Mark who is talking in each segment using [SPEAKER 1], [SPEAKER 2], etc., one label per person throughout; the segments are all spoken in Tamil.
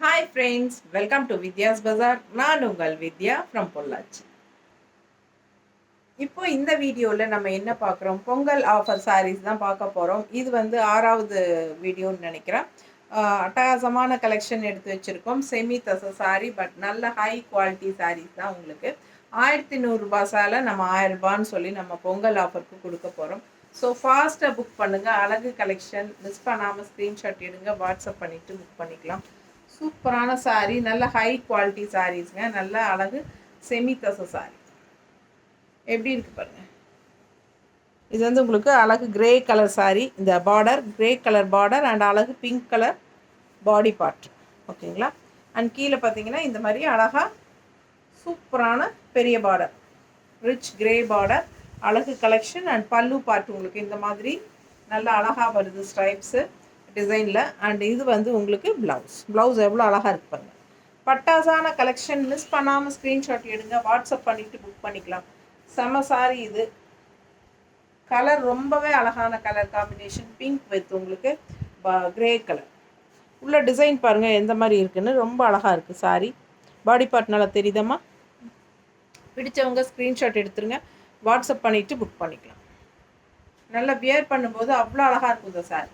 [SPEAKER 1] Hi friends, welcome to Vidya's Bazaar. நான் உங்கள் வித்யா from பொள்ளாச்சி. இப்போ இந்த வீடியோவில் நம்ம என்ன பார்க்குறோம், பொங்கல் ஆஃபர் sarees தான் பார்க்க போகிறோம். இது வந்து 6வது வீடியோன்னு நினைக்கிறேன். அட்டகாசமான கலெக்ஷன் எடுத்து வச்சுருக்கோம். செமி தச சாரி, பட் நல்ல ஹை குவாலிட்டி sarees தான் உங்களுக்கு 1100 சால நம்ம 1000 ரூபான்னு சொல்லி நம்ம பொங்கல் ஆஃபருக்கு கொடுக்க போகிறோம். ஸோ ஃபாஸ்ட்டாக புக் பண்ணுங்கள். அழகு கலெக்ஷன் மிஸ் பண்ணாமல் ஸ்க்ரீன்ஷாட் எடுங்க, வாட்ஸ்அப் பண்ணிவிட்டு புக் பண்ணிக்கலாம். சூப்பரான சாரீ, நல்ல ஹை குவாலிட்டி சாரீஸ்ங்க. நல்ல அழகு செமி தச சாரீ எப்படி இருக்கு பாருங்க. இது வந்து உங்களுக்கு அழகு கிரே கலர் சாரீ. இந்த border grey colour border and அழகு பிங்க் கலர் பாடி பார்ட். ஓகேங்களா? அண்ட் கீழே பார்த்தீங்கன்னா இந்த மாதிரி அழகாக சூப்பரான பெரிய பார்டர், ரிச் கிரே பார்டர், அழகு கலெக்ஷன் அண்ட் பல்லு பார்ட் உங்களுக்கு இந்த மாதிரி நல்ல அழகாக வருது ஸ்ட்ரைப்ஸு டிசைனில். அண்ட் இது வந்து உங்களுக்கு ப்ளவுஸ் எவ்வளோ அழகாக இருக்கு பாருங்க. பட்டாசான கலெக்ஷன் மிஸ் பண்ணாமல் ஸ்க்ரீன்ஷாட் எடுங்க, வாட்ஸ்அப் பண்ணிவிட்டு புக் பண்ணிக்கலாம். செம சாரி இது. கலர் ரொம்பவே அழகான கலர் காம்பினேஷன், பிங்க் வித் உங்களுக்கு கிரே கலர். உள்ள டிசைன் பாருங்கள் எந்த மாதிரி இருக்குன்னு, ரொம்ப அழகாக இருக்குது சாரி. பாடி பார்ட் நல்லா தெரியுதம்மா. பிடிச்சவங்க ஸ்க்ரீன்ஷாட் எடுத்துருங்க, வாட்ஸ்அப் பண்ணிவிட்டு புக் பண்ணிக்கலாம். நல்லா வியர் பண்ணும்போது அவ்வளோ அழகாக இருக்கும் இந்த சாரி.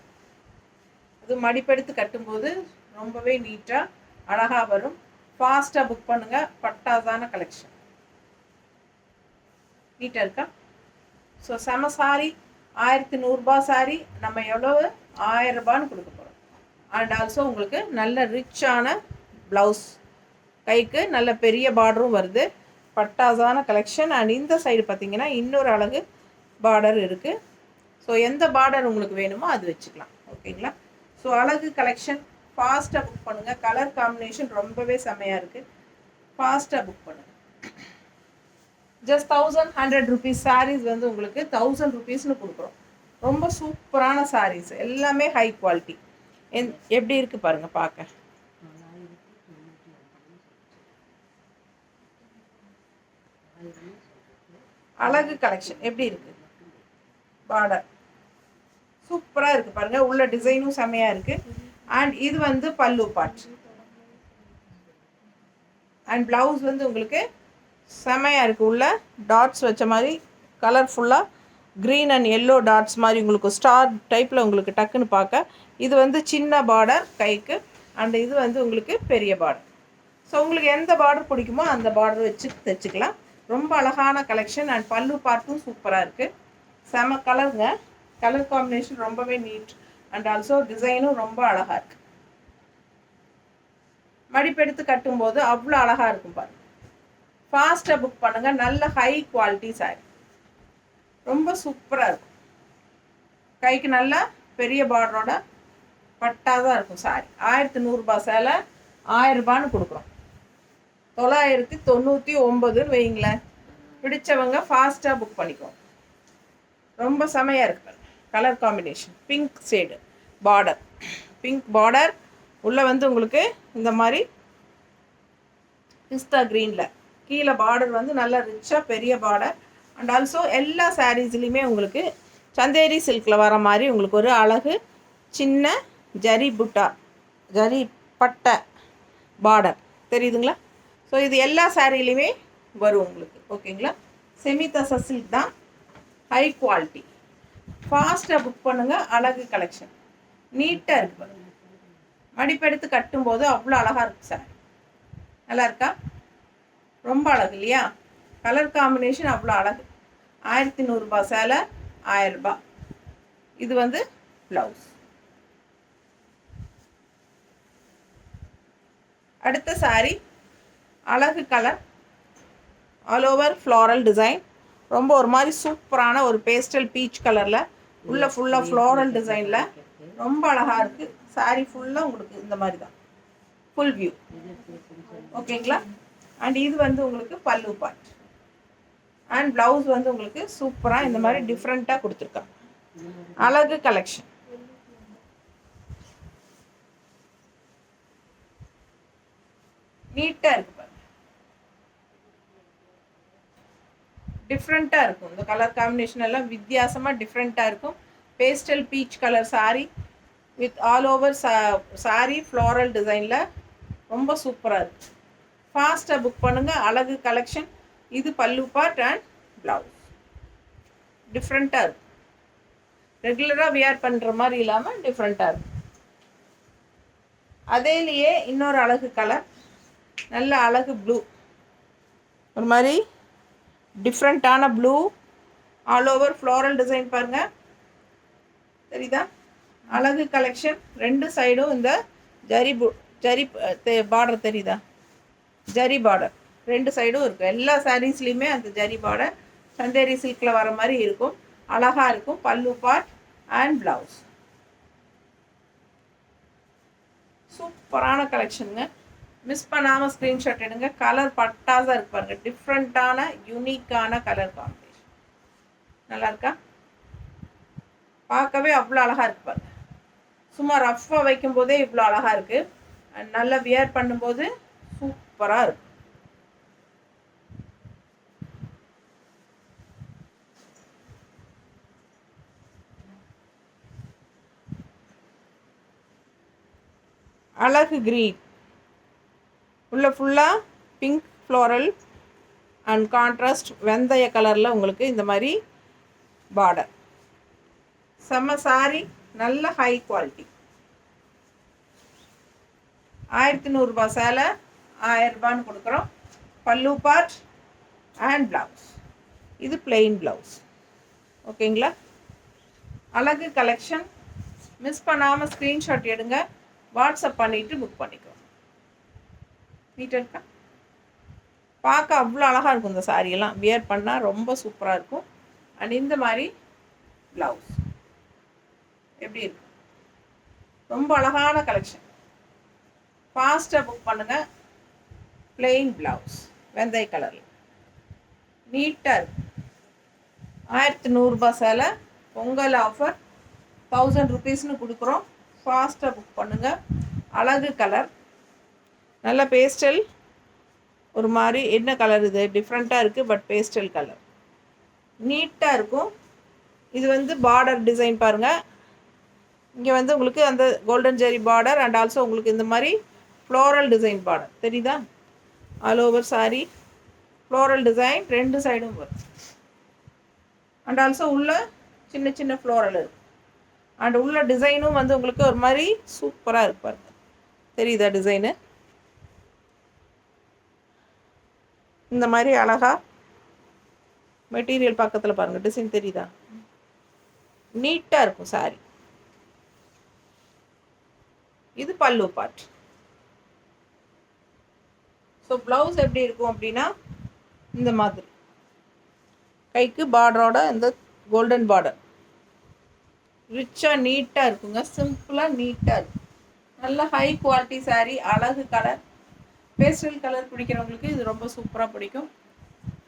[SPEAKER 1] அது மடிப்பெடுத்து கட்டும்போது ரொம்பவே நீட்டாக அழகாக வரும். ஃபாஸ்ட்டாக புக் பண்ணுங்கள். பட்டாசான கலெக்ஷன் நீட்டாக இருக்கா? ஸோ செம சாரி, 1100 சாரி நம்ம எவ்வளவு 1000 ரூபான்னு கொடுக்க போகிறோம். அண்ட் ஆல்சோ உங்களுக்கு நல்ல ரிச்சான ப்ளவுஸ், கைக்கு நல்ல பெரிய பார்டரும் வருது. பட்டாசான கலெக்ஷன். அண்ட் இந்த சைடு பார்த்தீங்கன்னா இன்னொரு அழகு பார்டர் இருக்குது. ஸோ எந்த பார்டர் உங்களுக்கு வேணுமோ அது வச்சுக்கலாம். ஓகேங்களா? ஸோ அழகு கலெக்ஷன் ஃபாஸ்ட்டாக புக் பண்ணுங்கள். கலர் காம்பினேஷன் ரொம்பவே செம்மையாக இருக்குது. ஃபாஸ்ட்டாக புக் பண்ணுங்கள். ஜஸ்ட் 1100 ருபீஸ் சாரீஸ் வந்து உங்களுக்கு 1000 ருபீஸ்னு கொடுக்குறோம். ரொம்ப சூப்பரான சாரீஸ், எல்லாமே ஹை குவாலிட்டி. எப்படி இருக்குது பாருங்கள் பார்க்க. அழகு கலெக்ஷன் எப்படி இருக்குது, பார்டர் சூப்பராக இருக்குது பாருங்கள். உள்ள டிசைனும் செம்மையாக இருக்குது. அண்ட் இது வந்து பல்லு பார்ட். அண்ட் ப்ளவுஸ் வந்து உங்களுக்கு செம்மையாக இருக்குது. உள்ள டாட்ஸ் வச்ச மாதிரி கலர்ஃபுல்லாக க்ரீன் அண்ட் எல்லோ டாட்ஸ் மாதிரி உங்களுக்கு ஸ்டார் டைப்பில் உங்களுக்கு டக்குன்னு பார்க்க. இது வந்து சின்ன பார்டர் கைக்கு. அண்ட் இது வந்து உங்களுக்கு பெரிய பார்டர். ஸோ உங்களுக்கு எந்த பார்டர் பிடிக்குமோ அந்த பார்டர் வச்சு தைச்சிக்கலாம். ரொம்ப அழகான கலெக்ஷன். அண்ட் பல்லு பார்ட்டும் சூப்பராக இருக்குது. செம கலருங்க. கலர் காம்பினேஷன் ரொம்பவே நீட். அண்ட் ஆல்சோ டிசைனும் ரொம்ப அழகாக இருக்குது. மடிப்பெடுத்து கட்டும்போது அவ்வளோ அழகாக இருக்கும் பாருங்கள். ஃபாஸ்ட்டாக புக் பண்ணுங்கள். நல்ல ஹை குவாலிட்டி சாரி, ரொம்ப சூப்பராக இருக்கும். கைக்கு நல்ல பெரிய பார்டரோட பட்டாதான் இருக்கும் சாரி. 1100 சேலை 1000 ரூபான்னு கொடுக்குறோம். 999 வைங்களேன். பிடிச்சவங்க ஃபாஸ்ட்டாக புக் பண்ணிக்குவோம். ரொம்ப செமையாக இருக்குது. Colour combination pink shade border, pink border. உள்ளே வந்து உங்களுக்கு இந்த மாதிரி பிஸ்தா க்ரீனில் கீழே பார்டர் வந்து நல்லா ரிச்சாக பெரிய பார்டர். அண்ட் ஆல்சோ எல்லா சாரீஸ்லேயுமே உங்களுக்கு சந்தேரி சில்கில் வர மாதிரி உங்களுக்கு ஒரு அழகு சின்ன ஜரி புட்டா, ஜரி பட்டை பார்டர் தெரியுதுங்களா? ஸோ இது எல்லா சாரீலையுமே வரும் உங்களுக்கு. ஓகேங்களா? செமி தச சில்க் தான், ஹை குவாலிட்டி. ஃபாஸ்ட்டாக புக் பண்ணுங்கள். அழகு கலெக்ஷன் நீட்டாக இருக்குது பாருங்கள். மடிப்பெடுத்து கட்டும்போது அவ்வளோ அழகாக இருக்குது சார். நல்லா இருக்கா? ரொம்ப அழகு இல்லையா? கலர் காம்பினேஷன் அவ்வளோ அழகு. 1100 சேலை 1000 ரூபா. இது வந்து ப்ளவுஸ். அடுத்த சாரி அழகு colour, all over floral design. ரொம்ப ஒரு மாதிரி சூப்பரான ஒரு பேஸ்டல் பீச் கலரில் உள்ள ஃபுல்லாக ஃப்ளாரல் டிசைனில் ரொம்ப அழகாக இருக்குது. சாரி ஃபுல்லாக உங்களுக்கு இந்த மாதிரி தான் ஃபுல் வியூ. ஓகேங்களா? அண்ட் இது வந்து உங்களுக்கு பல்லு பார்ட். அண்ட் ப்ளவுஸ் வந்து உங்களுக்கு சூப்பராக இந்த மாதிரி டிஃப்ரெண்ட்டாக கொடுத்துருக்காங்க. அழகு கலெக்ஷன். நீட்டாக இருக்குது பாருங்க. டிஃப்ரெண்ட்டாக இருக்கும். இந்த கலர் காம்பினேஷன் எல்லாம் வித்தியாசமாக டிஃப்ரெண்ட்டாக இருக்கும். Pastel peach colour sorry with all over sorry floral டிசைனில் ரொம்ப சூப்பராக இருக்குது. ஃபாஸ்ட்டாக புக் பண்ணுங்கள். அழகு கலெக்ஷன். இது பல்லு பார்ட் அண்ட் ப்ளவுஸ். டிஃப்ரெண்ட்டாக இருக்குது. ரெகுலராக வியர் பண்ணுற மாதிரி இல்லாமல் டிஃப்ரெண்ட்டாக இருக்குது. அதேலேயே இன்னொரு அழகு கலர், நல்ல அழகு ப்ளூ, ஒரு மாதிரி டிஃப்ரெண்ட்டான blue, all over floral design பாருங்கள், தெரியுதா? அழகு கலெக்ஷன். ரெண்டு சைடும் இந்த ஜரி பார்டர் தெரியுதா? ஜரி பார்டர் ரெண்டு சைடும் இருக்குது. எல்லா சாரீஸ்லேயுமே அந்த ஜரி பார்டர் சந்தேரி சில்கில் வர மாதிரி இருக்கும். அழகாக இருக்கும். பல்லு பார்ட் அண்ட் ப்ளவுஸ். சூப்பரான கலெக்ஷனுங்க. மிஸ் பண்ணாமல் ஸ்க்ரீன்ஷாட் எடுங்க. கலர் பட்டாசாக இருக்கு பாருங்க. டிஃப்ரெண்ட்டான யூனிக்கான கலர் காம்பினேஷன். நல்லா இருக்கா? பார்க்கவே அவ்வளோ அழகாக இருக்கு பாருங்க. சும்மா ரஃப்பாக வைக்கும் போதே இவ்வளோ அழகாக இருக்குது. நல்லா வியர் பண்ணும்போது சூப்பராக இருக்கும். அழகு க்ரீன் உள்ள ஃபுல்லாக பிங்க் ஃப்ளோரல் அண்ட் கான்ட்ராஸ்ட் வெந்தய கலரில் உங்களுக்கு இந்த மாதிரி பார்டர். செம்ம சாரி, நல்ல ஹை குவாலிட்டி. 1100 சேலை 1000 ரூபான்னு கொடுக்குறோம். பல்லு பார்ட் அண்ட் ப்ளவுஸ். இது பிளெயின் ப்ளவுஸ். ஓகேங்களா? அழகு கலெக்ஷன். மிஸ் பண்ணாமல் ஸ்க்ரீன்ஷாட் எடுங்க. வாட்ஸ்அப் பண்ணிவிட்டு புக் பண்ணிக்கோ. நீட்டாக இருக்கா? பார்க்க அவ்வளோ அழகாக இருக்கும். இந்த சாரியெல்லாம் வியர் பண்ணால் ரொம்ப சூப்பராக இருக்கும். அண்ட் இந்த மாதிரி ப்ளவுஸ் எப்படி இருக்கு? ரொம்ப அழகான கலெக்ஷன். ஃபாஸ்ட்டாக புக் பண்ணுங்கள். பிளெயின் ப்ளவுஸ் வெந்தய கலரில் நீட்டாக இருக்கும். 1100 சேலை. பொங்கல் ஆஃபர் 1000 rupeesனு கொடுக்குறோம். ஃபாஸ்ட்டாக புக் பண்ணுங்கள். அழகு கலர், நல்ல பேஸ்டல், ஒரு மாதிரி என்ன கலர் இது? டிஃப்ரெண்ட்டாக இருக்குது, பட் பேஸ்டல் கலர் நீட்டாக இருக்கும். இது வந்து பார்டர் டிசைன் பாருங்கள். இங்கே வந்து உங்களுக்கு அந்த golden zari border and also உங்களுக்கு இந்த மாதிரி ஃப்ளோரல் டிசைன் பார்டர் தெரியுதா? All over sari floral design ரெண்டு சைடும் வரும். அண்ட் ஆல்சோ உள்ள சின்ன சின்ன ஃப்ளோரல் இருக்குது. அண்ட் உள்ள டிசைனும் வந்து உங்களுக்கு ஒரு மாதிரி சூப்பராக இருப்பார். தெரியுதா டிசைனு? இந்த மாதிரி அழகாக மெட்டீரியல் பக்கத்தில் பாருங்கள். டிசைன் தெரியுதா? நீட்டாக இருக்கும் சாரி. இது பல்லு பார்ட். ஸோ ப்ளவுஸ் எப்படி இருக்கும் அப்படின்னா இந்த மாதிரி கைக்கு பார்டரோட இந்த கோல்டன் பார்டர் ரிச்சாக நீட்டாக இருக்குங்க. சிம்பிளாக நீட்டாக இருக்கும். நல்ல ஹை குவாலிட்டி சாரீ. அழகு கலர், பேஸ்டல் கலர் பிடிக்கிறவங்களுக்கு இது ரொம்ப சூப்பராக பிடிக்கும்.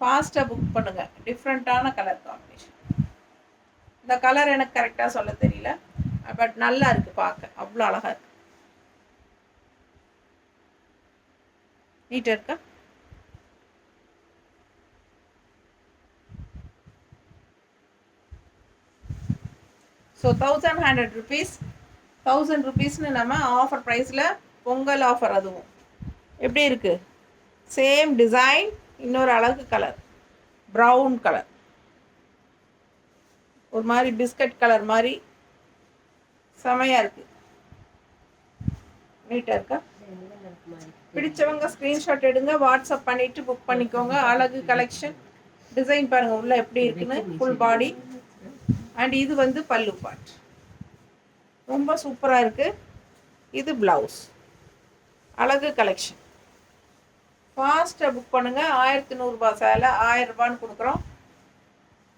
[SPEAKER 1] ஃபாஸ்ட்டாக புக் பண்ணுங்கள். டிஃப்ரெண்ட்டான கலர் காம்பினேஷன். இந்த கலர் எனக்கு கரெக்டாக சொல்ல தெரியல, பட் நல்லா இருக்குது பார்க்க. அவ்வளோ அழகாக இருக்குது. நீட்டாக இருக்கா? So 1100 rupees. 1000 rupeesனு நம்ம ஆஃபர் ப்ரைஸில் பொங்கல் ஆஃபர். அதுவும் எப்படி இருக்குது? சேம் டிசைன், இன்னொரு அழகு கலர், ப்ரௌன் கலர், ஒரு மாதிரி பிஸ்கட் கலர் மாதிரி செமையாக இருக்குது. நீட்டாக இருக்கா? பிடிச்சவங்க ஸ்க்ரீன்ஷாட் எடுங்க. வாட்ஸ்அப் பண்ணிவிட்டு புக் பண்ணிக்கோங்க. அழகு கலெக்ஷன். டிசைன் பாருங்கள் உள்ளே எப்படி இருக்குன்னு. Full body. அண்ட் இது வந்து பல்லு பார்ட். ரொம்ப சூப்பராக இருக்குது. இது ப்ளவுஸ். அழகு கலெக்ஷன். ஃபாஸ்ட்டாக புக் பண்ணுங்கள். 1100 சேலை 1000 ரூபான்னு கொடுக்குறோம்.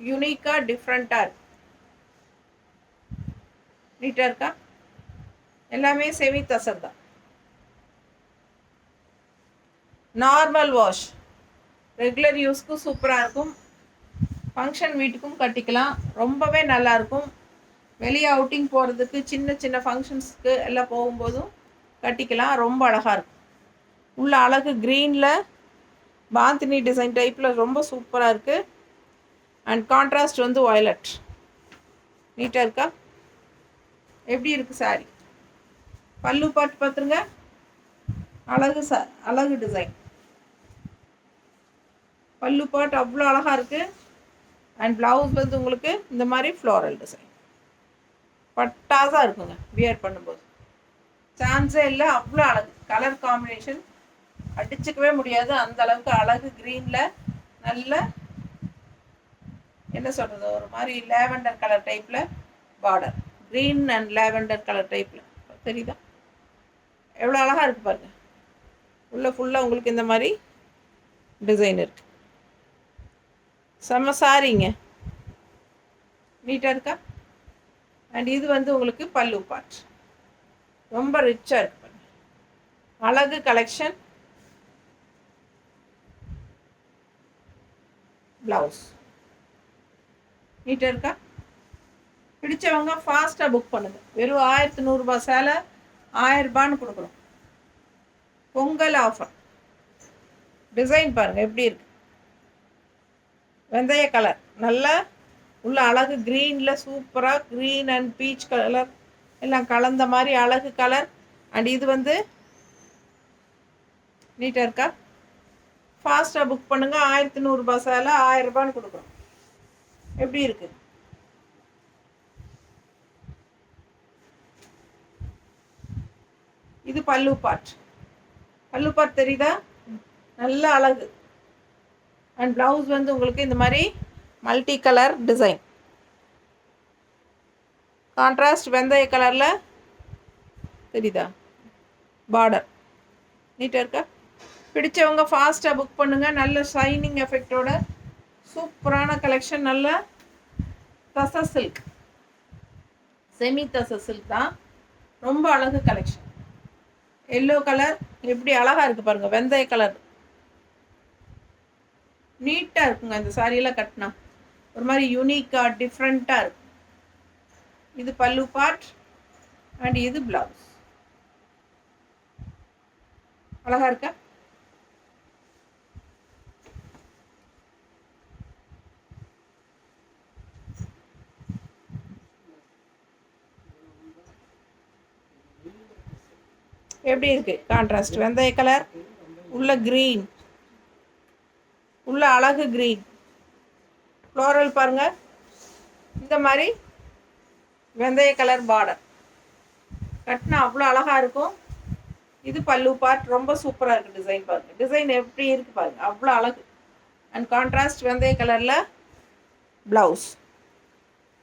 [SPEAKER 1] யூனிக்காக டிஃப்ரெண்ட்டாக இருக்கு. நீட்டாக இருக்கா? எல்லாமே செமி தசர் தான். நார்மல் வாஷ், ரெகுலர் யூஸ்க்கும் சூப்பராக இருக்கும். ஃபங்க்ஷன் வீட்டுக்கும் கட்டிக்கலாம். ரொம்பவே நல்லாயிருக்கும். வெளியே அவுட்டிங் போகிறதுக்கு, சின்ன சின்ன ஃபங்க்ஷன்ஸ்க்கு எல்லாம் போகும்போதும் கட்டிக்கலாம். ரொம்ப அழகாக இருக்கும். உள்ள அழகு க்ரீனில் பாந்தினி டிசைன் டைப்பில் ரொம்ப சூப்பராக இருக்குது. அண்ட் கான்ட்ராஸ்ட் வந்து வயலட். நீட்டாக இருக்கா? எப்படி இருக்குது சாரி? பல்லு பார்த்து பார்த்துருங்க. அழகு டிசைன். பல்லு பாட் அவ்வளோ அழகாக இருக்குது. அண்ட் ப்ளவுஸ் வந்து உங்களுக்கு இந்த மாதிரி ஃப்ளோரல் டிசைன் பட்டாசாக இருக்குங்க. வியர் பண்ணும்போது சான்ஸே இல்லை, அவ்வளோ அழகு. கலர் காம்பினேஷன் அடிச்சுக்கவே முடியாது, அந்த அளவுக்கு அழகு. க்ரீனில் நல்ல என்ன சொல்கிறது, ஒரு மாதிரி லேவெண்டர் கலர் டைப்பில் border. Green and lavender colour டைப்பில் தெரியுதா எவ்வளோ அழகாக இருக்குது பாருங்கள். உள்ள ஃபுல்லாக உங்களுக்கு இந்த மாதிரி டிசைன் இருக்குது. செம்ம சாரிங்க, நீட்டாக இருக்கா? அண்ட் இது வந்து உங்களுக்கு பல்லு பார்ட் ரொம்ப ரிச்சாக இருக்கு பாருங்க. அழகு கலெக்ஷன். ப்ளவுஸ் நீட்டாக இருக்கா? பிடிச்சவங்க ஃபாஸ்ட்டாக புக் பண்ணுங்கள். வெறும் 1100 சேலை 1000 கொடுக்குறோம். பொங்கல் ஆஃபர். டிசைன் பாருங்கள் எப்படி இருக்கு. வெந்தய கலர் நல்ல உள்ள அழகு. க்ரீனில் சூப்பராக க்ரீன் அண்ட் பீச் கலர் எல்லாம் கலந்த மாதிரி அழகு கலர். அண்ட் இது வந்து நீட்டாக இருக்கா? ஃபாஸ்ட்டாக புக் பண்ணுங்கள். 1100 சேலை 1000 கொடுக்குறோம். எப்படி இருக்குது? இது பல்லு பார்ட். பல்லு பார்ட் தெரியுதா? நல்ல அழகு. அண்ட் ப்ளவுஸ் வந்து உங்களுக்கு இந்த மாதிரி மல்டி கலர் டிசைன். கான்ட்ராஸ்ட் வெந்தய கலரில் தெரியுதா பார்டர். நீட்டாக இருக்கா? பிடிச்சவங்க ஃபாஸ்ட்டாக புக் பண்ணுங்கள். நல்ல ஷைனிங் எஃபெக்டோட சூப்பரான கலெக்ஷன். நல்ல தசை சில்க், செமி தசை சில்க் தான். ரொம்ப அழகு கலெக்ஷன். எல்லோ கலர் எப்படி அழகாக இருக்குது பாருங்கள். வெந்தய கலர் நீட்டாக இருக்குங்க. இந்த சாரியெல்லாம் கட்டினா ஒரு மாதிரி யூனிக்காக டிஃப்ரெண்ட்டாக இருக்கும். இது பல்லு பார்ட் அண்ட் இது ப்ளவுஸ். அழகாக இருக்கா? எப்படி இருக்குது? கான்ட்ராஸ்ட் வெந்தய கலர், உள்ள க்ரீன், உள்ள அழகு க்ரீன் ஃப்ளோரல் பாருங்கள். இந்த மாதிரி வெந்தய கலர் பார்டர் கட்டினா அவ்வளோ அழகாக இருக்கும். இது பல்லு பார்ட் ரொம்ப சூப்பராக இருக்குது. டிசைன் பாருங்கள். டிசைன் எப்படி இருக்குது பாருங்கள், அவ்வளோ அழகு. அண்ட் கான்ட்ராஸ்ட் வெந்தய கலரில் ப்ளவுஸ்,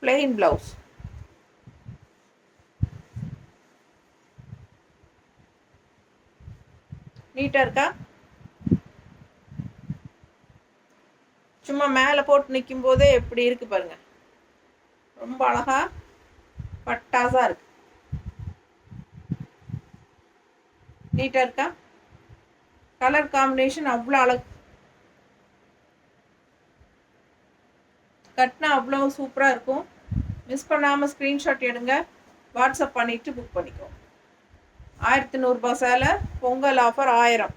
[SPEAKER 1] பிளெயின் ப்ளவுஸ். நீட்டாக இருக்கா? சும்மா மேலே போட்டு நிற்கும் போதே எப்படி இருக்குது பாருங்கள். ரொம்ப அழகாக பட்டாசாக இருக்கு. நீட்டாக இருக்கா? கலர் காம்பினேஷன் அவ்வளோ அழகு. கட்டினா அவ்வளோ சூப்பராக இருக்கும். மிஸ் பண்ணாமல் ஸ்க்ரீன்ஷாட் எடுங்க, வாட்ஸ்அப் பண்ணிவிட்டு புக் பண்ணிக்கோ. 1100 சேலை, பொங்கல் ஆஃபர் 1000.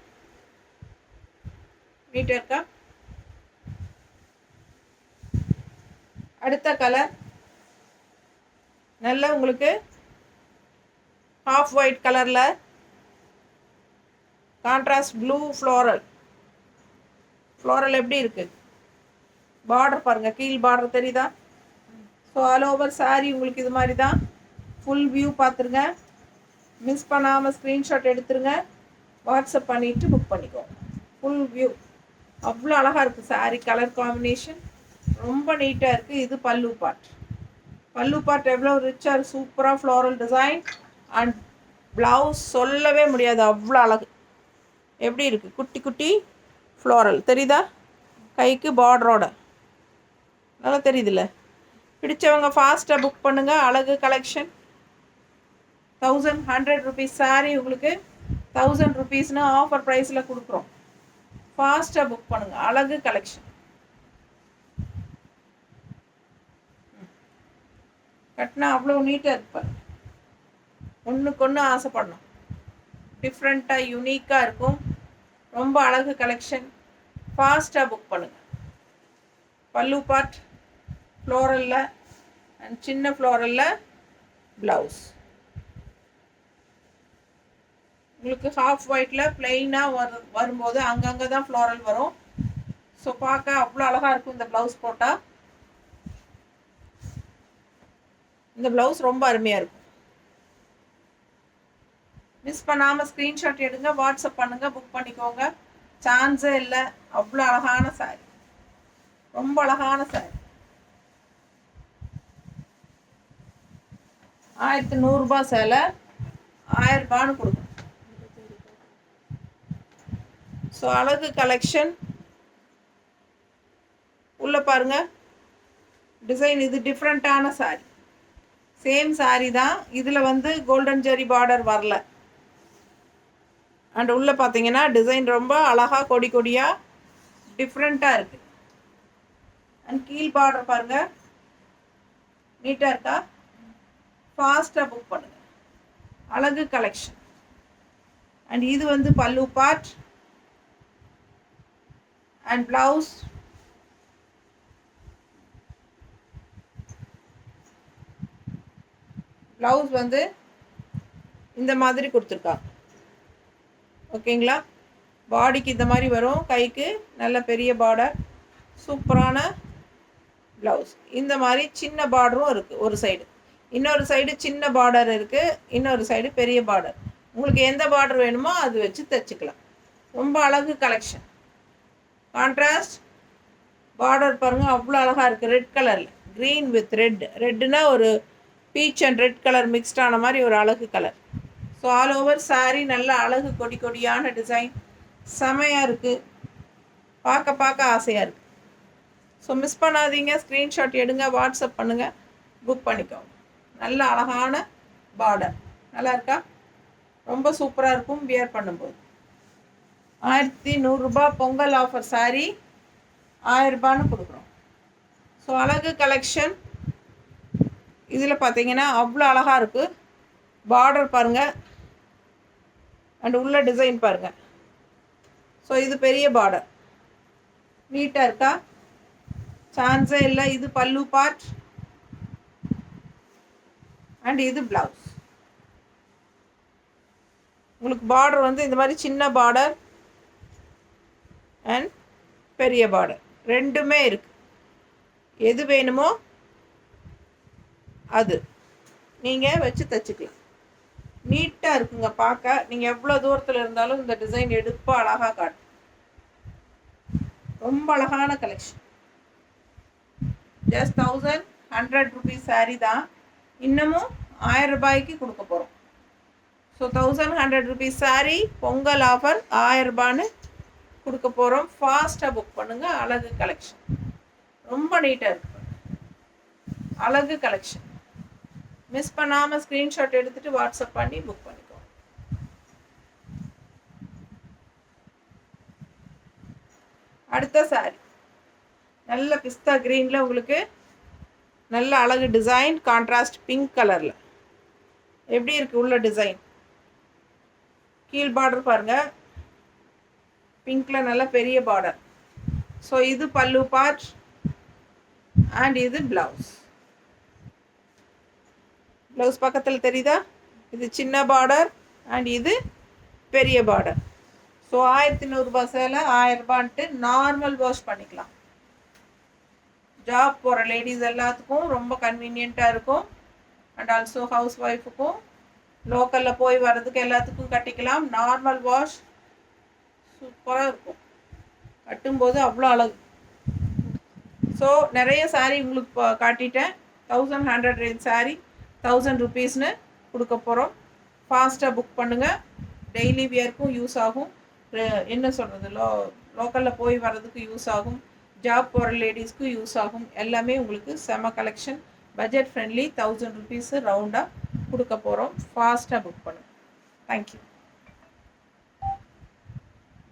[SPEAKER 1] நீட்டாக இருக்கா? அடுத்த கலர் நல்ல உங்களுக்கு ஹாஃப் ஒயிட் கலரில் கான்ட்ராஸ்ட் ப்ளூ ஃப்ளோரல். ஃப்ளோரல் எப்படி இருக்குது? பார்டர் பாருங்கள், கீழ் பார்டர் தெரியுதா? ஸோ ஆல் ஓவர் சாரி உங்களுக்கு இது மாதிரி தான். ஃபுல் வியூ பார்த்துருங்க, மிஸ் பண்ணாமல் ஸ்க்ரீன்ஷாட் எடுத்துருங்க, வாட்ஸ்அப் பண்ணிவிட்டு புக் பண்ணிக்கோங்க. ஃபுல் வியூ அவ்வளோ அழகாக இருக்குது. சாரி கலர் காம்பினேஷன் ரொம்ப நீட்டாக இருக்குது. இது பல்லு பார்ட். பல்லு பார்ட் எவ்வளோ ரிச்சாக சூப்பராக ஃப்ளோரல் டிசைன். அண்ட் ப்ளவுஸ் சொல்லவே முடியாது, அவ்வளோ அழகு. எப்படி இருக்குது? குட்டி குட்டி ஃப்ளோரல் தெரியுதா? கைக்கு பார்டரோட நல்லா தெரியுதுல்ல? பிடிச்சவங்க ஃபாஸ்ட்டாக புக் பண்ணுங்கள். அழகு கலெக்ஷன். 1100 rupees சாரி உங்களுக்கு 1000 rupeesனு ஆஃபர் ப்ரைஸில் கொடுக்குறோம். ஃபாஸ்ட்டாக புக் பண்ணுங்கள். அழகு கலெக்ஷன். கட்டினா அவ்வளோ நீட்டாக இருப்பார். ஒன்றுக்கு ஒன்று ஆசைப்படணும். டிஃப்ரெண்ட்டாக யூனிக்காக இருக்கும். ரொம்ப அழகு கலெக்ஷன். ஃபாஸ்ட்டாக புக் பண்ணுங்கள். பல்லு பார்ட் ஃப்ளோரலில் அண்ட் சின்ன ஃப்ளோரலில் ப்ளவுஸ். உங்களுக்கு ஹாஃப் ஒயிட்டில் பிளெயினாக வரும்போது அங்கங்கே தான் ஃப்ளோரல் வரும். ஸோ பார்க்க அவ்வளோ அழகாக இருக்கும் இந்த ப்ளவுஸ் போட்டால். இந்த ப்ளவுஸ் ரொம்ப அருமையாக இருக்கும். மிஸ் பண்ணாமல் ஸ்க்ரீன்ஷாட் எடுங்க, வாட்ஸ்அப் பண்ணுங்கள், புக் பண்ணிக்கோங்க. சான்ஸே இல்லை. அவ்வளோ அழகான சாரி, ரொம்ப அழகான சாரி. 1100 ரூபாய் சேலை 1000 ரூபான்னு கொடுக்கும். ஸோ அழகு கலெக்ஷன் உள்ள பாருங்க. டிசைன் இது டிஃப்ரெண்ட்டான சாரி. சேம் சாரி தான், இதில் வந்து கோல்டன் ஜெரி பார்டர் வரல. அண்ட் உள்ளே பார்த்தீங்கன்னா டிசைன் ரொம்ப அழகாக கொடி கொடியாக டிஃப்ரெண்ட்டாக இருக்குது. அண்ட் கீழ் பார்டர் பாருங்கள், நீட்டாக இருக்கா? ஃபாஸ்ட்டாக புக் பண்ணுங்கள். அழகு கலெக்ஷன். அண்ட் இது வந்து பல்லு பார்ட் அண்ட் ப்ளவுஸ். ப்ளவுஸ் வந்து இந்த மாதிரி கொடுத்துருக்காங்க. ஓகேங்களா? பாடிக்கு இந்த மாதிரி வரும், கைக்கு நல்ல பெரிய பார்டர், சூப்பரான ப்ளவுஸ். இந்த மாதிரி சின்ன பார்டரும் இருக்குது ஒரு சைடு, இன்னொரு சைடு சின்ன பார்டர் இருக்குது, இன்னொரு சைடு பெரிய பார்டர். உங்களுக்கு எந்த பார்டர் வேணுமோ அது வச்சு தைச்சிக்கலாம். ரொம்ப அழகு கலெக்ஷன். கான்ட்ராஸ்ட் பார்டர் பாருங்கள், அவ்வளோ அழகாக இருக்குது. ரெட் கலரில் க்ரீன் வித் ரெட், ரெட்டுனா ஒரு பீச் அண்ட் ரெட் கலர் மிக்ஸ்டான மாதிரி ஒரு அழகு colour. So all over sari நல்ல அழகு கொடி கொடியான டிசைன், செமையாக இருக்குது. பார்க்க ஆசையாக இருக்குது. ஸோ மிஸ் பண்ணாதீங்க, ஸ்க்ரீன்ஷாட் எடுங்க, வாட்ஸ்அப் பண்ணுங்கள், புக் பண்ணிக்கோங்க. நல்ல அழகான பார்டர், நல்லா இருக்கா? ரொம்ப சூப்பராக இருக்கும் வியர் பண்ணும்போது. 1100 ரூபாய் பொங்கல் ஆஃபர் சாரீ 1000 ரூபான்னு கொடுக்குறோம். ஸோ அழகு கலெக்ஷன். இதில் பார்த்தீங்கன்னா அவ்வளோ அழகாக இருக்குது. பார்டர் பாருங்கள் அண்ட் உள்ள டிசைன் பாருங்கள். ஸோ இது பெரிய பார்டர், நீட்டாக இருக்கா? சான்ஸே இல்லை. இது பல்லு பார்ட் அண்ட் இது ப்ளவுஸ். உங்களுக்கு பார்டர் வந்து இந்த மாதிரி சின்ன பார்டர் அண்ட் பெரிய பார்டர் ரெண்டுமே இருக்குது. எது வேணுமோ அது நீங்கள் வச்சு தைச்சிக்கலாம். நீட்டாக இருக்குங்க பார்க்க. நீங்கள் எவ்வளோ தூரத்தில் இருந்தாலும் இந்த டிசைன் எடுப்பாக அழகாக காட்டும். ரொம்ப அழகான கலெக்ஷன். ஜஸ்ட் 1100 ருபீஸ் சாரீ தான், இன்னமும் 1000 ரூபாய்க்கு கொடுக்க போகிறோம். So 1100 rupees sari Pongal offer 1000 ரூபான்னு கொடுக்க போகிறோம். ஃபாஸ்ட்டாக புக் பண்ணுங்கள். அழகு கலெக்ஷன் ரொம்ப நீட்டாக இருக்கு. அழகு கலெக்ஷன். மிஸ் பண்ணாமல் ஸ்க்ரீன்ஷாட் எடுத்துகிட்டு வாட்ஸ்அப் பண்ணி புக் பண்ணிக்கோ. அடுத்த சாரி நல்ல பிஸ்தா க்ரீனில் உங்களுக்கு நல்ல அழகு டிசைன், கான்ட்ராஸ்ட் பிங்க் கலரில் எப்படி இருக்குது உள்ள டிசைன். கீழ் பார்டர் பாருங்கள், பிங்க்கில் நல்ல பெரிய பார்டர். ஸோ இது பல்லு பார்ட் அண்ட் இது ப்ளவுஸ். ப்ளவுஸ் பக்கத்தில் தெரியுதா? இது சின்ன பார்டர் அண்ட் இது பெரிய பார்டர். ஸோ 1100 ரூபாய் சேலை 1000 ரூபான்ட்டு நார்மல் வாஷ் பண்ணிக்கலாம். ஜாப் போகிற லேடிஸ் எல்லாத்துக்கும் ரொம்ப கன்வீனியண்ட்டாக இருக்கும். அண்ட் ஆல்சோ ஹவுஸ் ஒய்ஃபுக்கும் லோக்கலில் போய் வர்றதுக்கு எல்லாத்துக்கும் கட்டிக்கலாம். நார்மல் வாஷ் சூப்பராக இருக்கும். கட்டும்போது அவ்வளோ அழகு. ஸோ நிறைய சாரீ உங்களுக்கு காட்டிட்டேன். 1100 ரேஞ்ச் சாரீ 1000 ருபீஸ்னு கொடுக்க போகிறோம். ஃபாஸ்ட்டாக புக் பண்ணுங்கள். டெய்லி வியர்க்கும் யூஸ் ஆகும். என்ன சொல்கிறது, லோக்கலில் போய் வர்றதுக்கு யூஸ் ஆகும். ஜாப் போகிற லேடிஸ்க்கு யூஸ் ஆகும். எல்லாமே உங்களுக்கு செம கலெக்ஷன். பட்ஜெட் ஃப்ரெண்ட்லி 1000 ருபீஸு ரவுண்டாக கொடுக்க போகிறோம். ஃபாஸ்ட்டாக புக் பண்ணுங்கள். தேங்க்யூ.